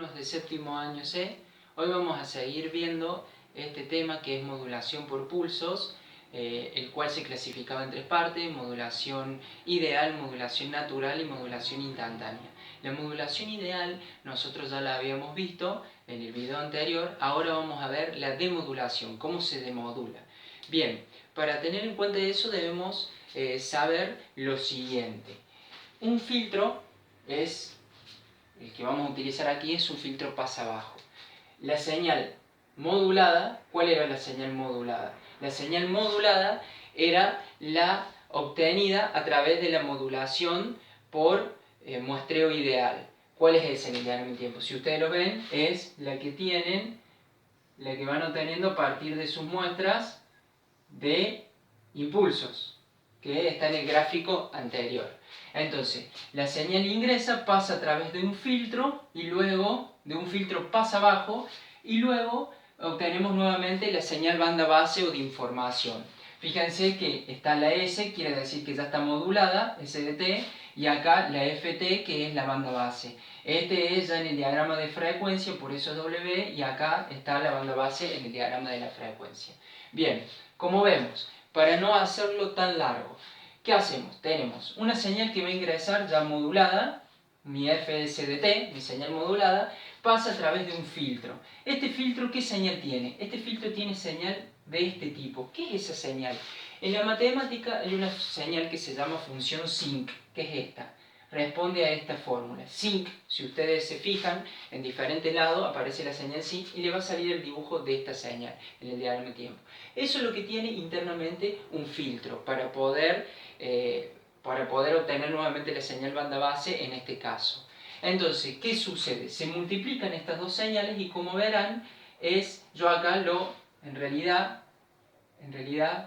alumnos de séptimo año C. Hoy vamos a seguir viendo este tema que es modulación por pulsos, el cual se clasificaba en tres partes: modulación ideal, modulación natural y modulación instantánea. La modulación ideal nosotros ya la habíamos visto en el video anterior. Ahora vamos a ver la demodulación, cómo se demodula. Bien, para tener en cuenta eso debemos saber lo siguiente. Un filtro es el que vamos a utilizar aquí, es un filtro pasa-bajo. La señal modulada, ¿cuál era la señal modulada? La señal modulada era la obtenida a través de la modulación por muestreo ideal. ¿Cuál es esa en el diagrama de tiempo? Si ustedes lo ven, es la que van obteniendo a partir de sus muestras de impulsos, que está en el gráfico anterior. Entonces, la señal ingresa, pasa a través de un filtro, y luego de un filtro pasa abajo, y luego obtenemos nuevamente la señal banda base o de información. Fíjense que está la S, quiere decir que ya está modulada, SDT, y acá la FT, que es la banda base. Este es ya en el diagrama de frecuencia, por eso es W, y acá está la banda base en el diagrama de la frecuencia. Bien, como vemos, para no hacerlo tan largo, ¿qué hacemos? Tenemos una señal que va a ingresar ya modulada, mi FSDT, mi señal modulada, pasa a través de un filtro. ¿Este filtro qué señal tiene? Este filtro tiene señal de este tipo. ¿Qué es esa señal? En la matemática hay una señal que se llama función sinc, que es esta. Responde a esta fórmula. Sinc, si ustedes se fijan, en diferentes lados aparece la señal sinc y le va a salir el dibujo de esta señal en el diagrama de tiempo. Eso es lo que tiene internamente un filtro para poder obtener nuevamente la señal banda base en este caso. Entonces, ¿qué sucede? Se multiplican estas dos señales y, como verán, yo acá en realidad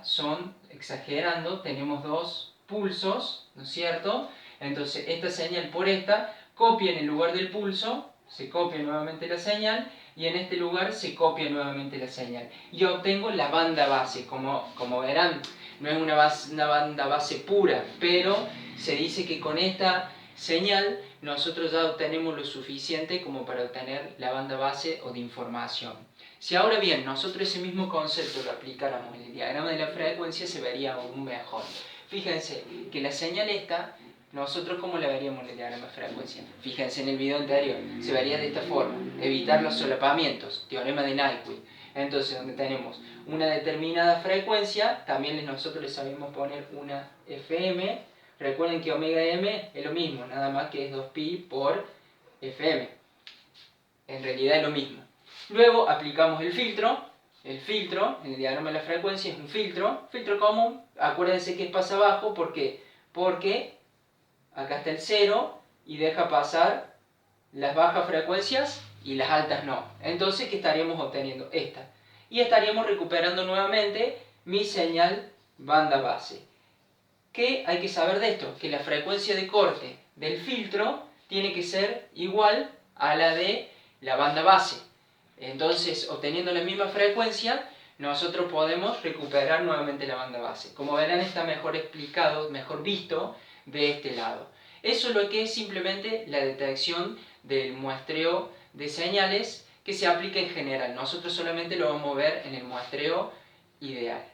son, exagerando, tenemos dos pulsos, ¿no es cierto? Entonces, esta señal por esta copia en el lugar del pulso, se copia nuevamente la señal, y en este lugar se copia nuevamente la señal. Y obtengo la banda base. Como verán, no es una banda base pura, pero se dice que con esta señal nosotros ya obtenemos lo suficiente como para obtener la banda base o de información. Si ahora bien nosotros ese mismo concepto lo aplicáramos en el diagrama de la frecuencia, se vería aún mejor. Fíjense que la señal esta, nosotros ¿cómo la veríamos en el diagrama de frecuencia? Fíjense en el video anterior, se vería de esta forma: evitar los solapamientos, teorema de Nyquist. Entonces, donde tenemos una determinada frecuencia, también nosotros le sabemos poner una FM. Recuerden que omega m es lo mismo, nada más que es 2pi por FM. En realidad es lo mismo. Luego aplicamos el filtro. El filtro, en el diagrama de la frecuencia, es un filtro común. Acuérdense que es pasa abajo, ¿por qué? Porque acá está el 0 y deja pasar las bajas frecuencias y las altas no. Entonces, ¿qué estaríamos obteniendo? Esta. Y estaríamos recuperando nuevamente mi señal banda base. ¿Qué hay que saber de esto? Que la frecuencia de corte del filtro tiene que ser igual a la de la banda base. Entonces, obteniendo la misma frecuencia, nosotros podemos recuperar nuevamente la banda base. Como verán, está mejor explicado, mejor visto de este lado. Eso es lo que es simplemente la detección del muestreo de señales, que se aplica en general. Nosotros solamente lo vamos a ver en el muestreo ideal.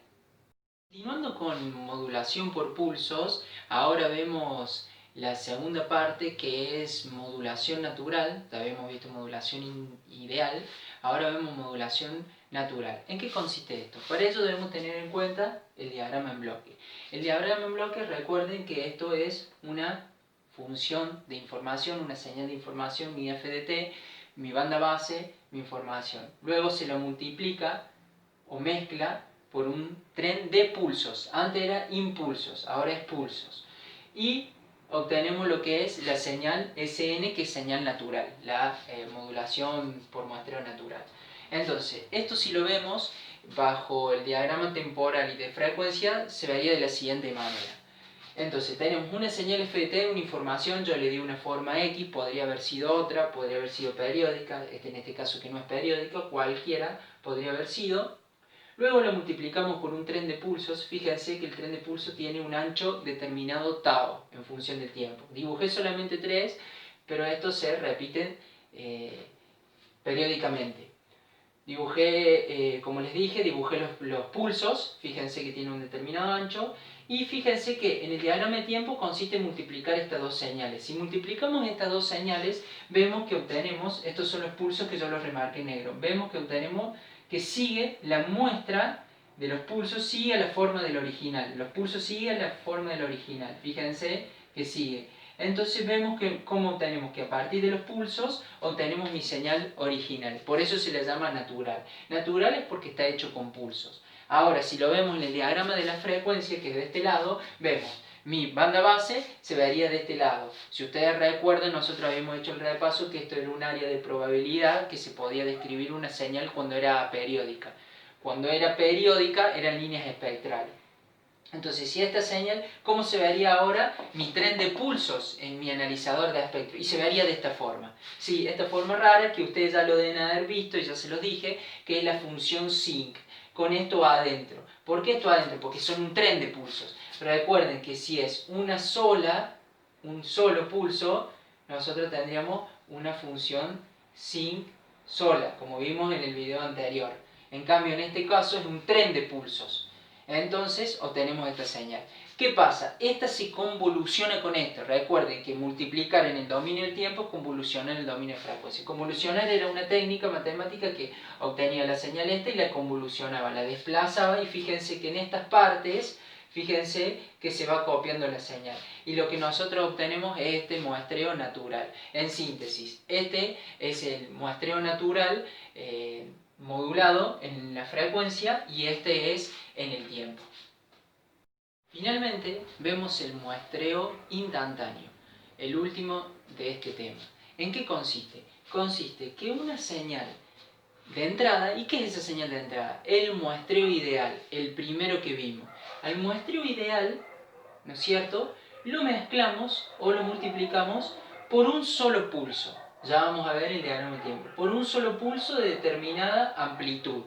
Continuando con modulación por pulsos, ahora vemos la segunda parte, que es modulación natural. Ya habíamos visto modulación ideal, ahora vemos modulación natural. ¿En qué consiste esto? Para ello debemos tener en cuenta el diagrama en bloque. El diagrama en bloque, recuerden que esto es una función de información, una señal de información, mi FDT, mi banda base, mi información. Luego se lo multiplica o mezcla por un tren de pulsos. Antes era impulsos, ahora es pulsos. Y obtenemos lo que es la señal SN, que es señal natural, la modulación por muestreo natural. Entonces, esto, si lo vemos bajo el diagrama temporal y de frecuencia, se vería de la siguiente manera. Entonces, tenemos una señal FDT, una información, yo le di una forma X, podría haber sido otra, podría haber sido periódica, en este caso que no es periódica, cualquiera podría haber sido. Luego lo multiplicamos por un tren de pulsos. Fíjense que el tren de pulsos tiene un ancho determinado tau en función del tiempo. Dibujé solamente 3, pero estos se repiten periódicamente. Dibujé, como les dije, dibujé los pulsos, fíjense que tiene un determinado ancho, y fíjense que en el diagrama de tiempo consiste en multiplicar estas dos señales. Si multiplicamos estas dos señales, vemos que obtenemos, estos son los pulsos que yo los remarqué en negro, vemos que obtenemos que sigue la muestra de los pulsos, sigue a la forma del original. Los pulsos siguen a la forma del original, fíjense que sigue. Entonces vemos que cómo obtenemos que a partir de los pulsos obtenemos mi señal original. Por eso se le llama natural. Natural es porque está hecho con pulsos. Ahora, si lo vemos en el diagrama de la frecuencia, que es de este lado, vemos mi banda base se vería de este lado. Si ustedes recuerdan, nosotros habíamos hecho el repaso que esto era un área de probabilidad que se podía describir una señal cuando era periódica. Cuando era periódica eran líneas espectrales. Entonces, si esta señal, ¿cómo se vería ahora mi tren de pulsos en mi analizador de espectro? Y se vería de esta forma. Sí, esta forma rara que ustedes ya lo deben haber visto, y ya se los dije, que es la función sinc, con esto adentro. ¿Por qué esto adentro? Porque son un tren de pulsos. Recuerden que si es un solo pulso, nosotros tendríamos una función sinc sola, como vimos en el video anterior. En cambio, en este caso es un tren de pulsos. Entonces obtenemos esta señal. ¿Qué pasa? Esta se convoluciona con esto. Recuerden que multiplicar en el dominio del tiempo es convolucionar en el dominio de frecuencia. Convolucionar era una técnica matemática que obtenía la señal esta y la convolucionaba, la desplazaba, y fíjense que en estas partes, fíjense que se va copiando la señal. Y lo que nosotros obtenemos es este muestreo natural. En síntesis, este es el muestreo natural modulado en la frecuencia, y este es en el tiempo. Finalmente vemos el muestreo instantáneo, el último de este tema. ¿En qué consiste? Consiste que una señal de entrada, ¿y qué es esa señal de entrada? El muestreo ideal, el primero que vimos. Al muestreo ideal, ¿no es cierto?, lo mezclamos o lo multiplicamos por un solo pulso. Ya vamos a ver el diagrama de tiempo. Por un solo pulso de determinada amplitud.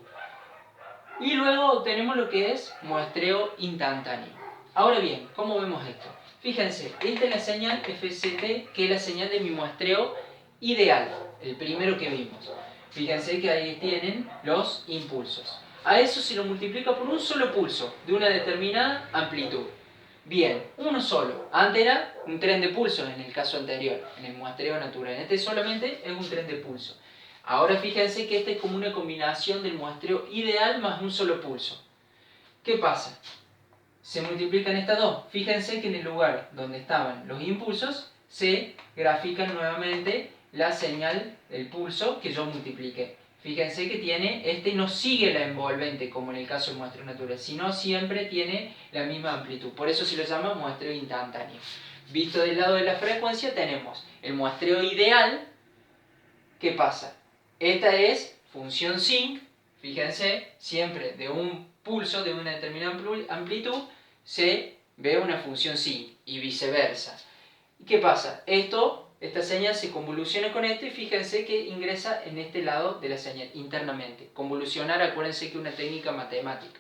Y luego obtenemos lo que es muestreo instantáneo. Ahora bien, ¿cómo vemos esto? Fíjense, esta es la señal FCT, que es la señal de mi muestreo ideal, el primero que vimos. Fíjense que ahí tienen los impulsos. A eso se lo multiplica por un solo pulso, de una determinada amplitud. Bien, uno solo. Antes era un tren de pulsos en el caso anterior, en el muestreo natural. Este solamente es un tren de pulso. Ahora fíjense que esta es como una combinación del muestreo ideal más un solo pulso. ¿Qué pasa? Se multiplican estas dos. Fíjense que en el lugar donde estaban los impulsos se grafican nuevamente la señal del pulso que yo multipliqué. Fíjense que este no sigue la envolvente como en el caso del muestreo natural, sino siempre tiene la misma amplitud. Por eso se lo llama muestreo instantáneo. Visto del lado de la frecuencia tenemos el muestreo ideal. ¿Qué pasa? Esta es función sinc, fíjense, siempre de un pulso de una determinada amplitud se ve una función sinc y viceversa. ¿Qué pasa? Esta señal se convoluciona con esto y fíjense que ingresa en este lado de la señal internamente. Convolucionar, acuérdense que es una técnica matemática.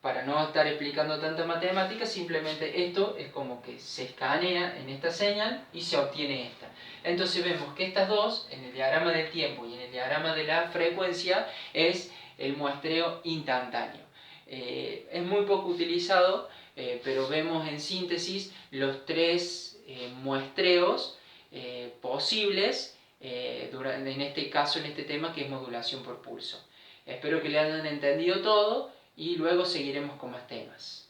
Para no estar explicando tanta matemática, simplemente esto es como que se escanea en esta señal y se obtiene esta. Entonces vemos que estas dos, en el diagrama del tiempo y en el diagrama de la frecuencia, es el muestreo instantáneo. Es muy poco utilizado, pero vemos en síntesis los tres muestreos posibles en este caso, en este tema que es modulación por pulso. Espero que le hayan entendido todo y luego seguiremos con más temas.